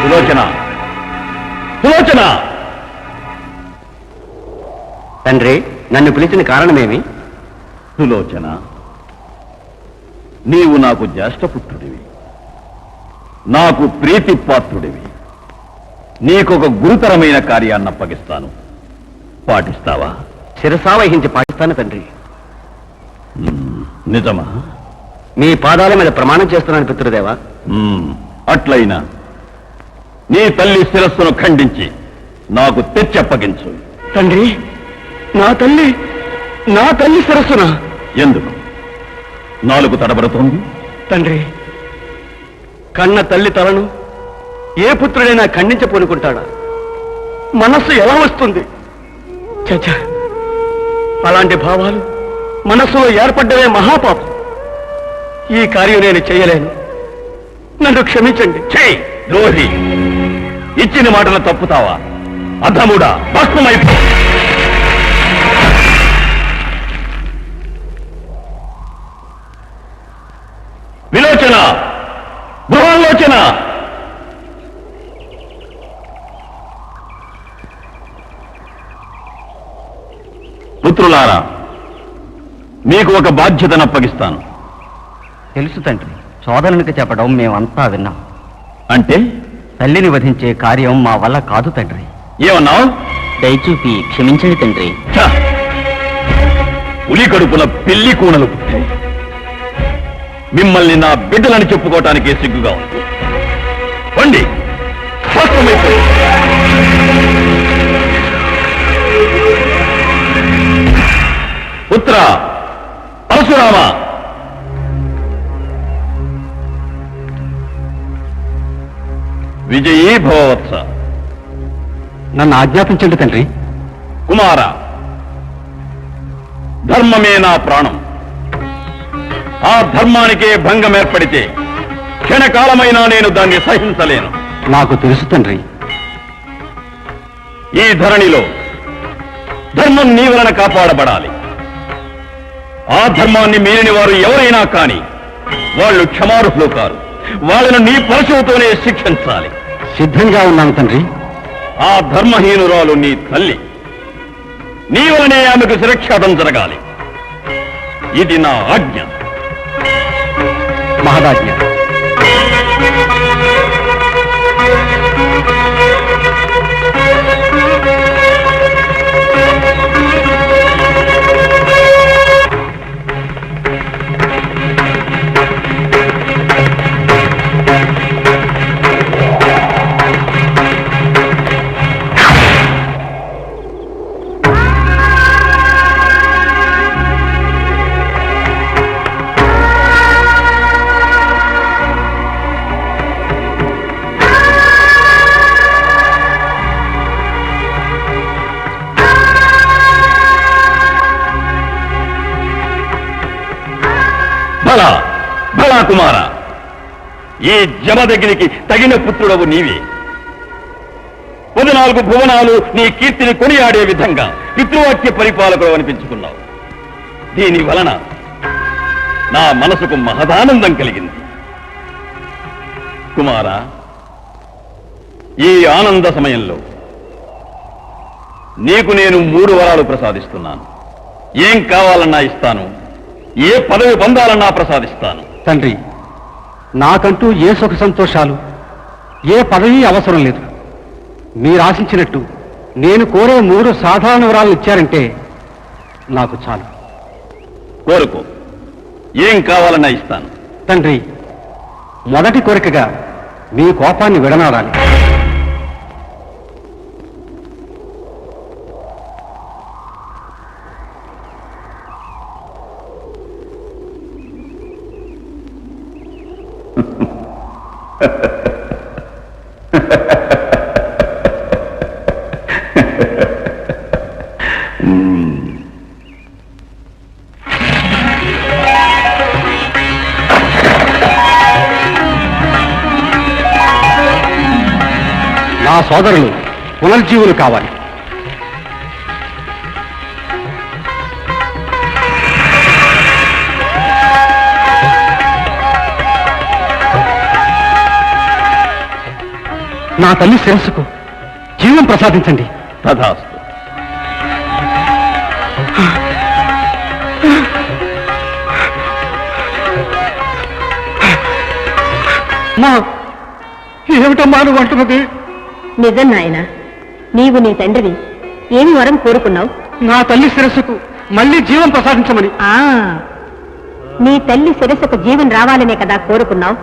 సులోచన, సులోచన! తండ్రి, నన్ను పిలిచిన కారణమేమి? సులోచన, నీవు నాకు జ్యేష్ఠపుత్రుడివి, నాకు ప్రీతిపాత్రుడివి. నీకొక గురుతరమైన కార్యాన్ని అప్పగిస్తాను, పాటిస్తావా? శిరసావహించి పాటిస్తాను తండ్రి. నిజమా? మీ పాదాల మీద ప్రమాణం చేస్తున్నాను పితృదేవా. అట్లయినా నీ తల్లి శిరస్సును ఖండించి నాకు తెచ్చప్పగించు. తండ్రి, నా తల్లి శిరస్సున? ఎందుకు నాలుగు తడబడుతోంది? తండ్రి, కన్న తల్లి తలను ఏ పుత్రుడైనా ఖండించపోనుకుంటాడా? మనస్సు ఎలా వస్తుంది? చచ్చా, అలాంటి భావాలు మనస్సులో ఏర్పడ్డవే మహాపాపం. ఈ కార్యం నేను చేయలేను, నన్ను క్షమించండి. చెయ్యి ద్రోహి! ఇచ్చిన మాటలు తప్పుతావా? అధముడా, భస్మమైపో! విలోచన, గృహాలోచన! పుత్రులారా, మీకు ఒక బాధ్యతను అప్పగిస్తాను. తెలుసు తండ్రి, సోదరునికి చెప్పడం మేమంతా విన్నాం. అంటే? తల్లిని వధించే కార్యం మా వల్ల కాదు తండ్రి. ఏమన్నావు? దయచూపి క్షమించండి తండ్రి. ఉలి కడుపున పిల్లి కూనలు పుట్టాయి. మిమ్మల్ని నా బిడ్డలని చెప్పుకోవటానికే సిగ్గుగా ఉంది. వండి, పుత్ర పరశురామ, విజయీ భవవత్స. నన్ను ఆజ్ఞాపించండి తండ్రి. కుమార, ధర్మమే నా ప్రాణం. ఆ ధర్మానికే భంగం ఏర్పడితే క్షణకాలమైనా నేను దాన్ని సహించలేను. నాకు తెలుసు తండ్రి. ఈ ధరణిలో ధర్మం నీ వలన కాపాడబడాలి. ఆ ధర్మాన్ని మీరిన వారు ఎవరైనా కాని వాళ్ళు క్షమార్హులు కారు. వాళ్ళను నీ పరశువుతోనే శిక్షించాలి. సిద్ధంగా ఉన్నాను తండ్రి. ఆ ధర్మహీనురాలు నీ తల్లి. నీ వలనే ఆమెకు శిరక్షాతం జరగాలి. ఇది నా ఆజ్ఞ. మహదాజ్ఞ. భలా భలా కుమార, ఈ జమదగిరికి తగిన పుత్రుడవు నీవే. 14 భువనాలు నీ కీర్తిని కొనియాడే విధంగా పితృవాక్య పరిపాలకుడు అనిపించుకున్నావు. దీని వలన నా మనసుకు మహదానందం కలిగింది. కుమార, ఈ ఆనంద సమయంలో నీకు నేను 3 వరాలు ప్రసాదిస్తున్నాను. ఏం కావాలన్నా ఇస్తాను, ఏ పదవి పొందాలన్నా ప్రసాదిస్తాను. తండ్రి, నాకంటూ ఏ సుఖ సంతోషాలు, ఏ పదవి అవసరం లేదు. మీరు ఆశించినట్టు నేను కోరే 3 సాధారణ వరాలను ఇచ్చారంటే నాకు చాలు. కోరుకో, ఏం కావాలన్నా ఇస్తాను. తండ్రి, మొదటి కోరికగా మీ కోపాన్ని విడనాడాలి. నా సోదరులు పునర్జీవులు కావాలి. నా తల్లి శిరస్సుకు జీవం ప్రసాదించండి. తథాస్తు. మా ఏమిటమ్మా నువ్వు అంటున్నది? నిజం నాయన, నీవు నీ తండ్రివి ఏమి వరం కోరుకున్నావు? నా తల్లి శిరస్సుకు మళ్ళీ జీవం ప్రసాదించమని. నీ తల్లి శిరస్సుకు జీవం రావాలనే కదా కోరుకున్నావు.